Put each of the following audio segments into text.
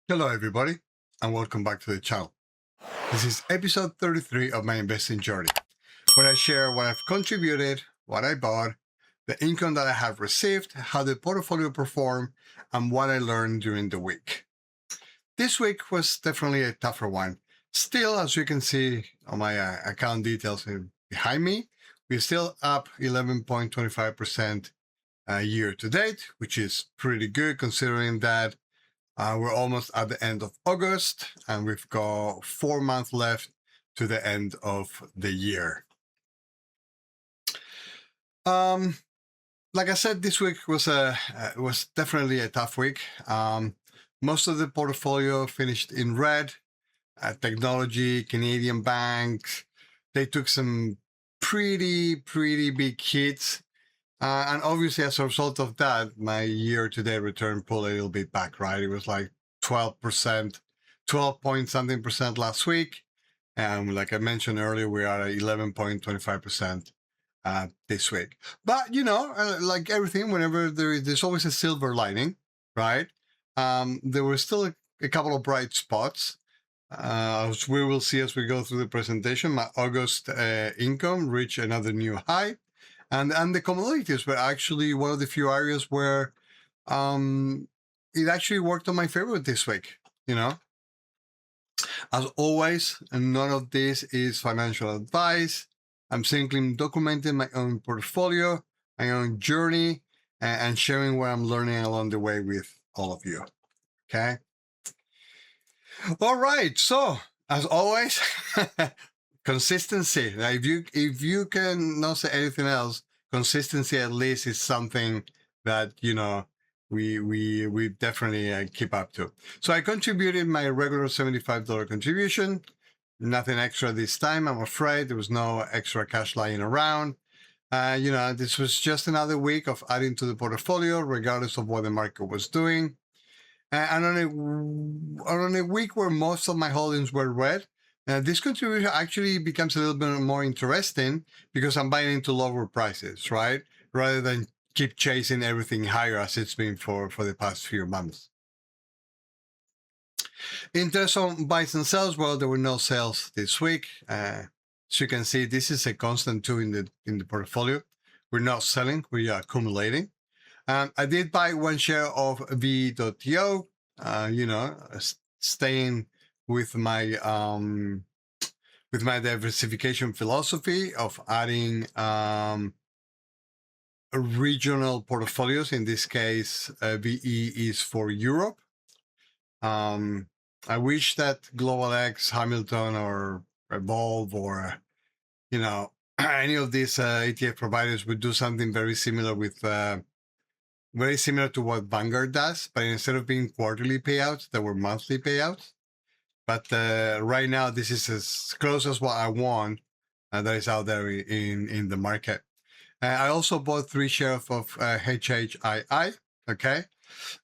Hello everybody, and welcome back to the channel. This is episode 33 of my investing journey, where I share what I've contributed, what I bought, the income that I have received, how the portfolio performed, and what I learned during the week. This week was definitely a tougher one. Still, as you can see on my account details behind me, we're still up 11.25% year to date, which is pretty good considering that we're almost at the end of August, and we've got 4 months left to the end of the year. Like I said, this week was definitely a tough week. Most of the portfolio finished in red. Technology, Canadian banks, they took some pretty big hits. And obviously, as a result of that, my year-to-date return pulled a little bit back, right? It was like 12%, 12 point something percent last week. And like I mentioned earlier, we are at 11.25% this week. But, like everything, whenever there's always a silver lining, right? There were still a couple of bright spots. As we will see as we go through the presentation, my August income reached another new high. And the commodities were actually one of the few areas where it actually worked on my favor this week, As always, none of this is financial advice. I'm simply documenting my own portfolio, my own journey, and sharing what I'm learning along the way with all of you, okay? All right, so as always, consistency. Now, if you can not say anything else, consistency at least is something that we definitely keep up to. So I contributed my regular $75 contribution. Nothing extra this time, I'm afraid. There was no extra cash lying around. This was just another week of adding to the portfolio, regardless of what the market was doing. And on a week where most of my holdings were red, this contribution actually becomes a little bit more interesting because I'm buying into lower prices, right? Rather than keep chasing everything higher as it's been for the past few months. In terms of buys and sells, well, there were no sales this week. As you can see, this is a constant too in the portfolio. We're not selling, we are accumulating. I did buy one share of V.TO, staying with my diversification philosophy of adding regional portfolios. In this case, VE is for Europe. I wish that Global X, Hamilton, or Evolve, or any of these ETF providers would do something very similar with. Very similar to what Vanguard does, but instead of being quarterly payouts, there were monthly payouts. But right now, this is as close as what I want that is out there in the market. I also bought 3 shares of HDIV. Okay,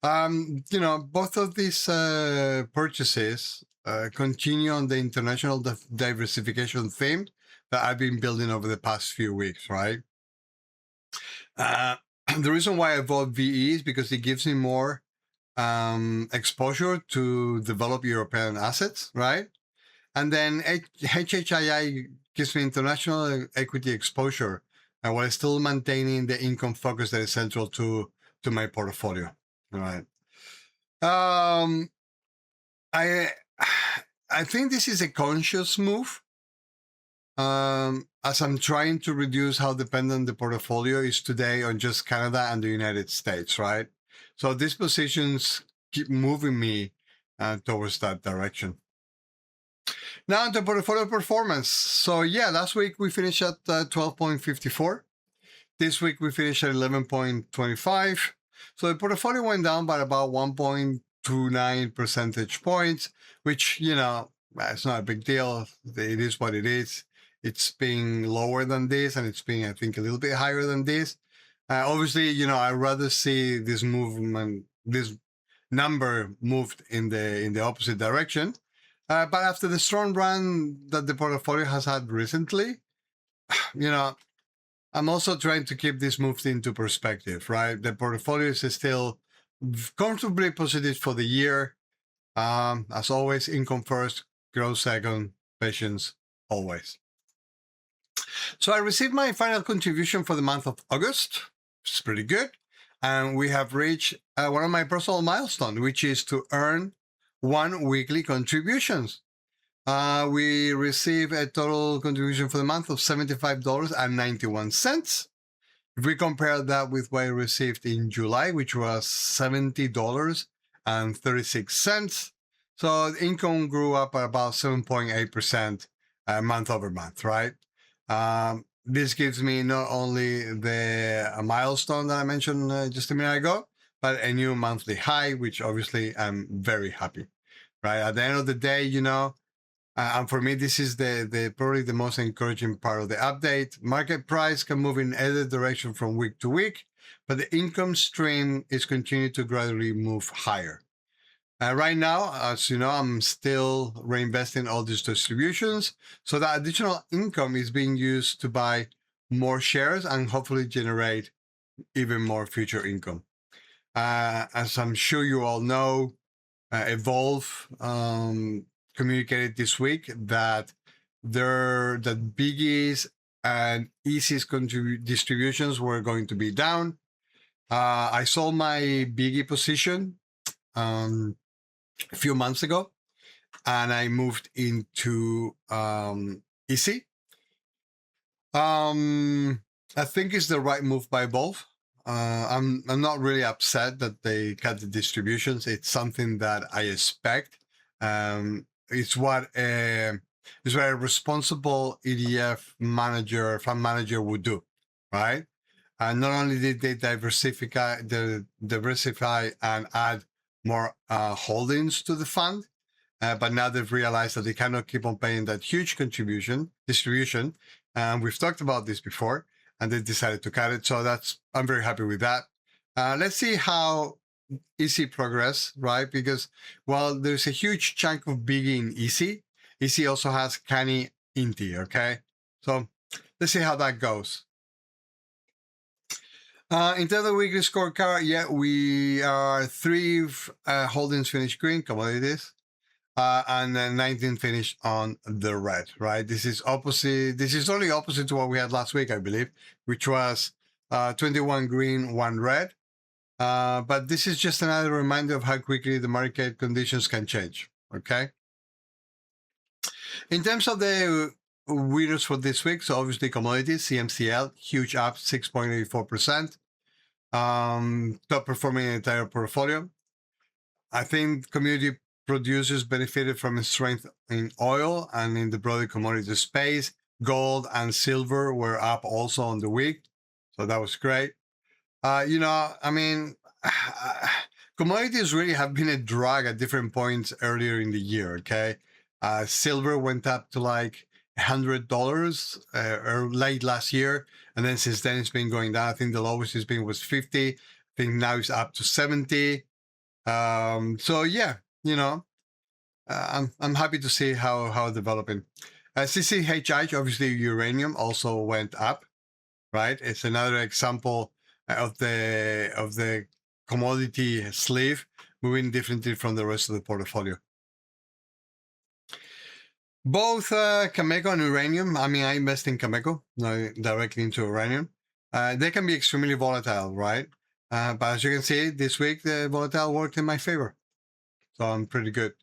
both of these purchases continue on the international diversification theme that I've been building over the past few weeks, right? The reason why I bought VE is because it gives me more exposure to developed European assets, right? And then HHII gives me international equity exposure, while still maintaining the income focus that is central to my portfolio, right? I think this is a conscious move. As I'm trying to reduce how dependent the portfolio is today on just Canada and the United States, right? So these positions keep moving me towards that direction. Now into portfolio performance. So yeah, last week we finished at 12.54. This week we finished at 11.25. So the portfolio went down by about 1.29 percentage points, which, it's not a big deal. It is what it is. It's being lower than this, and it's being, I think, a little bit higher than this. Obviously, I'd rather see this number moved in the opposite direction. But after the strong run that the portfolio has had recently, I'm also trying to keep this moved into perspective, right? The portfolio is still comfortably positive for the year. As always, income first, growth second, patience always. So I received my final contribution for the month of August, which is pretty good. And we have reached one of my personal milestones, which is to earn 1 weekly contributions. We received a total contribution for the month of $75.91. If we compare that with what I received in July, which was $70.36, so the income grew up at about 7.8% month over month, right? This gives me not only the milestone that I mentioned just a minute ago, but a new monthly high, which obviously I'm very happy, right? At the end of the day, and for me, this is the probably the most encouraging part of the update. Market price can move in either direction from week to week, but the income stream is continuing to gradually move higher. Right now, as you know, I'm still reinvesting all these distributions, so that additional income is being used to buy more shares and hopefully generate even more future income. As I'm sure you all know, Evolve communicated this week that the biggies and easiest distributions were going to be down. I sold my biggie position a few months ago, and I moved into easy. I think it's the right move by Evolve. I'm not really upset that they cut the distributions. It's something that I expect. It's what a responsible ETF manager, fund manager would do, right? And not only did they diversify and add more holdings to the fund, but now they've realized that they cannot keep on paying that huge distribution. And we've talked about this before, and they decided to cut it. So I'm very happy with that. Let's see how easy progress, right? Because while there's a huge chunk of biggie in easy also has canny inti, okay? So let's see how that goes. In terms of the weekly scorecard, yeah, we are 3 holdings finished green, commodities, and then 19 finished on the red, right? This is opposite. This is only opposite to what we had last week, I believe, which was 21 green, 1 red. But this is just another reminder of how quickly the market conditions can change, okay? In terms of the winners for this week, so obviously commodities, CMCL, huge up, 6.84%. Top performing in the entire portfolio. I think community producers benefited from strength in oil and in the broader commodity space. Gold and silver were up also on the week, so that was great. Commodities really have been a drag at different points earlier in the year, okay? Silver went up to like $100 or late last year, and then since then it's been going down. I think the lowest it's been was 50. I think now it's up to 70. So yeah, I'm happy to see how developing. CCHI, obviously uranium, also went up, right? It's another example of the commodity sleeve moving differently from the rest of the portfolio. Both Cameco and uranium, I invest in Cameco, not directly into uranium. They can be extremely volatile, right? But as you can see, this week, the volatile worked in my favor. So I'm pretty good.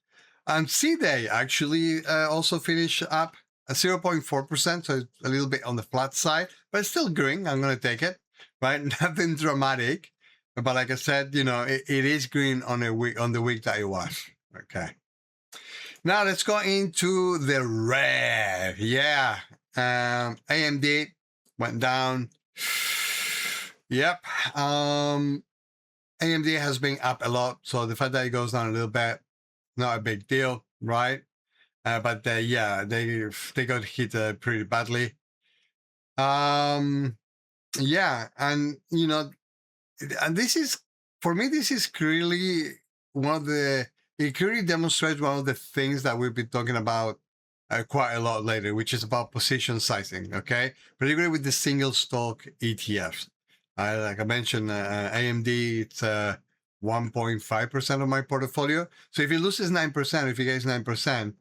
And C-Day actually also finished up 0.4%, so it's a little bit on the flat side, but it's still green. I'm going to take it, right? Nothing dramatic. But like I said, it is green on the week that it was. Okay. Now let's go into the red. Yeah. AMD went down. Yep. AMD has been up a lot. So the fact that it goes down a little bit, not a big deal, right? But yeah, they got hit pretty badly. Yeah, and and this is, for me, this is clearly it clearly demonstrates one of the things that we've been talking about quite a lot later, which is about position sizing, okay? Particularly with the single stock ETFs. Like I mentioned, AMD, it's 1.5% of my portfolio. So if it loses 9%, if it gets 9%,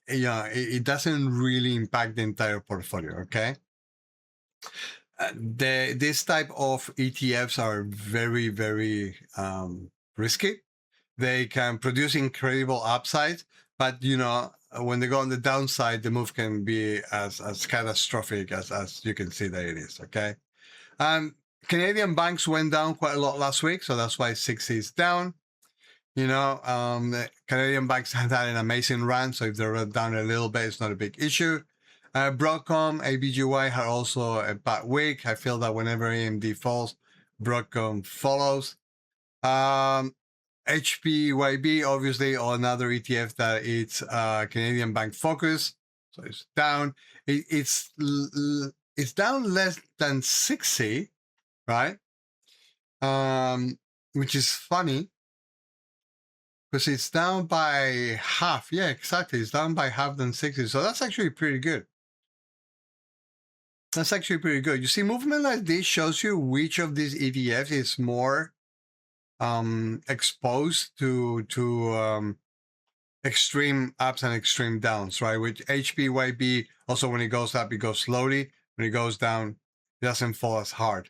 it doesn't really impact the entire portfolio, okay? This type of ETFs are very, very risky. They can produce incredible upside, but when they go on the downside, the move can be as catastrophic as you can see that it is. Okay, Canadian banks went down quite a lot last week, so that's why 60 is down. The Canadian banks have had an amazing run, so if they're down a little bit, it's not a big issue. Broadcom, ABGY had also a bad week. I feel that whenever AMD falls, Broadcom follows. HDIV, obviously, or another ETF that it's Canadian bank focus, so it's down. It's down less than 60, right? Which is funny because it's down by half. Yeah, exactly. It's down by half than 60. So that's actually pretty good. That's actually pretty good. You see, movement like this shows you which of these ETFs is more exposed to extreme ups and extreme downs, right? With HDIV, also when it goes up, it goes slowly. When it goes down, it doesn't fall as hard.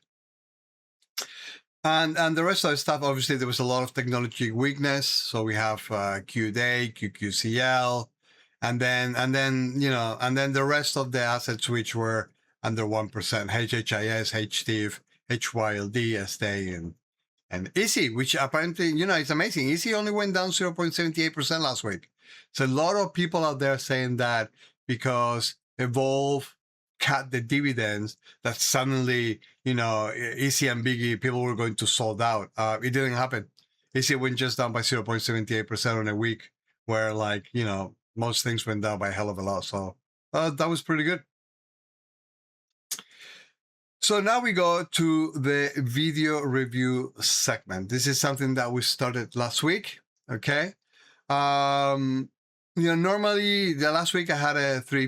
And the rest of the stuff, obviously, there was a lot of technology weakness. So we have QDay, QQCL, and then the rest of the assets which were under 1%, HHIS, HDIV, HYLD, SDA, and Easy, which apparently, it's amazing. Easy only went down 0.78% last week. So a lot of people out there saying that because Evolve cut the dividends, that suddenly, Easy and Biggie, people were going to sold out. It didn't happen. Easy went just down by 0.78% on a week where, most things went down by a hell of a lot. So that was pretty good. So now we go to the video review segment. This is something that we started last week. Okay. Normally the last week I had 4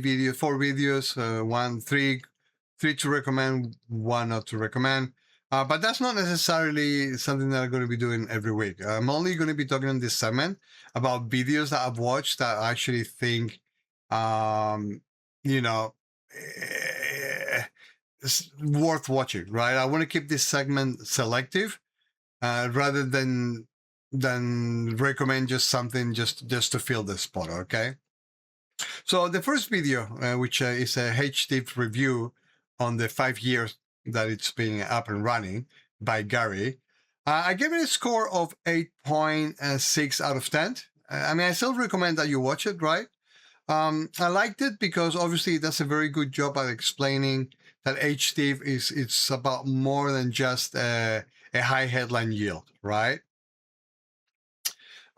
videos, three to recommend, 1 not to recommend. But that's not necessarily something that I'm going to be doing every week. I'm only going to be talking in this segment about videos that I've watched that I actually think, it's worth watching, right? I want to keep this segment selective rather than recommend just something just to fill the spot, okay? So the first video, which is a HDIV review on the 5 years that it's been up and running by Gary, I gave it a score of 8.6 out of 10. I still recommend that you watch it, right? I liked it because obviously it does a very good job at explaining that HDIV it's about more than just a high headline yield, right?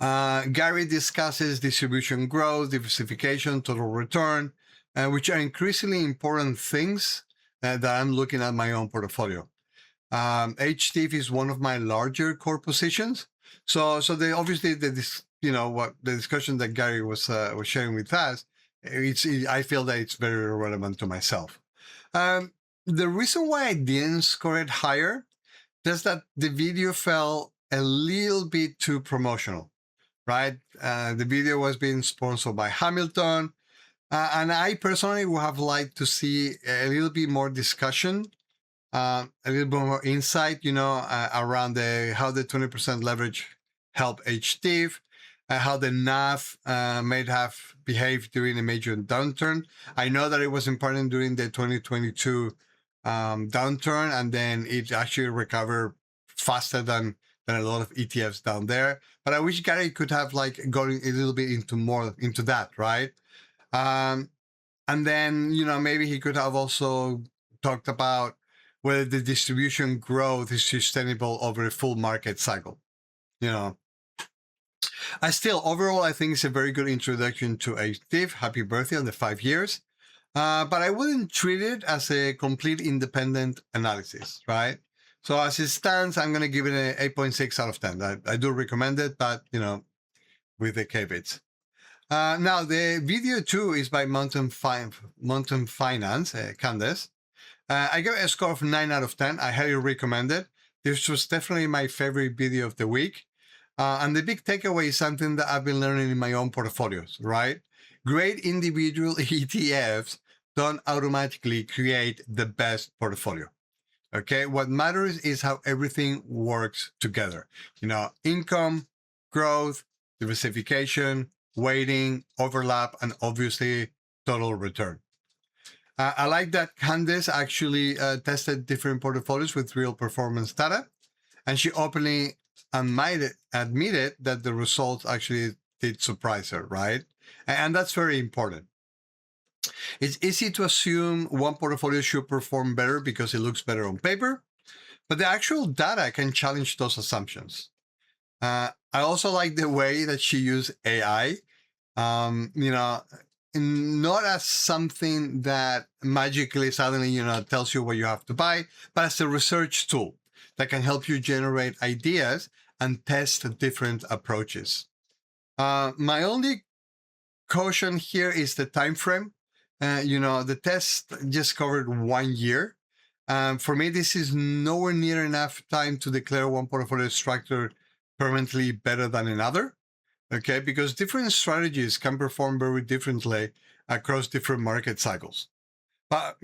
Gary discusses distribution growth, diversification, total return, which are increasingly important things that I'm looking at my own portfolio. HDIV is one of my larger core positions. So obviously the discussion that Gary was sharing with us, I feel that it's very relevant to myself. The reason why I didn't score it higher is that the video felt a little bit too promotional, right? The video was being sponsored by Hamilton, and I personally would have liked to see a little bit more discussion, a little bit more insight, around how the 20% leverage help HDIV, how the NAV may have behaved during a major downturn. I know that it was important during the 2022 downturn, and then it actually recovered faster than a lot of ETFs down there. But I wish Gary could have gone a little bit into that, right? And then, maybe he could have also talked about whether the distribution growth is sustainable over a full market cycle. Overall, I think it's a very good introduction to HDIV. Happy birthday on the 5 years. But I wouldn't treat it as a complete independent analysis, right? So as it stands, I'm going to give it an 8.6 out of 10. I do recommend it, but, with the caveats. Now, the video 2 is by Mountain Finance, Candace. I gave it a score of 9 out of 10. I highly recommend it. This was definitely my favorite video of the week. And the big takeaway is something that I've been learning in my own portfolios, right? Great individual ETFs don't automatically create the best portfolio. Okay, what matters is how everything works together. Income, growth, diversification, weighting, overlap, and obviously total return. I like that Candice actually tested different portfolios with real performance data, and she openly admitted that the results actually did surprise her, right? And that's very important. It's easy to assume one portfolio should perform better because it looks better on paper, but the actual data can challenge those assumptions. I also like the way that she used AI, not as something that magically suddenly, tells you what you have to buy, but as a research tool that can help you generate ideas and test different approaches. My only caution here is the time frame. The test just covered 1 year. For me, this is nowhere near enough time to declare one portfolio structure permanently better than another. Okay, because different strategies can perform very differently across different market cycles. But,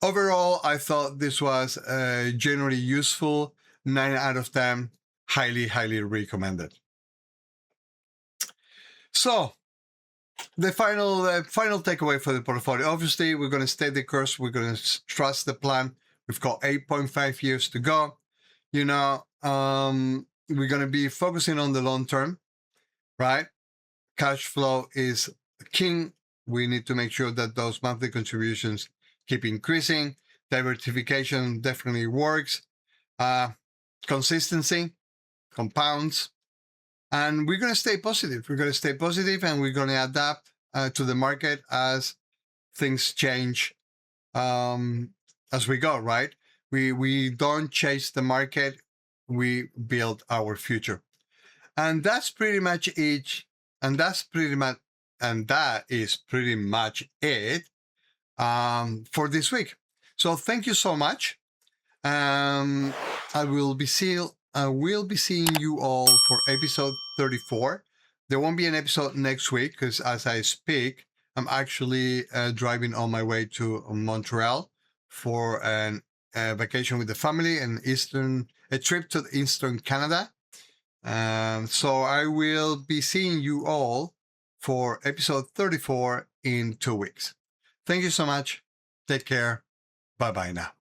overall, I thought this was generally useful. 9 out of 10, highly, highly recommended. So, the final takeaway for the portfolio. Obviously, we're going to stay the course. We're going to trust the plan. We've got 8.5 years to go. We're going to be focusing on the long term, right? Cash flow is king. We need to make sure that those monthly contributions keep increasing. Diversification definitely works. Consistency compounds. And we're going to stay positive. We're going to stay positive, and we're going to adapt to the market as things change as we go, right? We don't chase the market. We build our future. And that's pretty much it. And that is pretty much it for this week. So thank you so much. I will be seeing you all for episode 34. There won't be an episode next week because as I speak, I'm actually driving on my way to Montreal for a vacation with the family and a trip to Eastern Canada. So I will be seeing you all for episode 34 in 2 weeks. Thank you so much. Take care. Bye-bye now.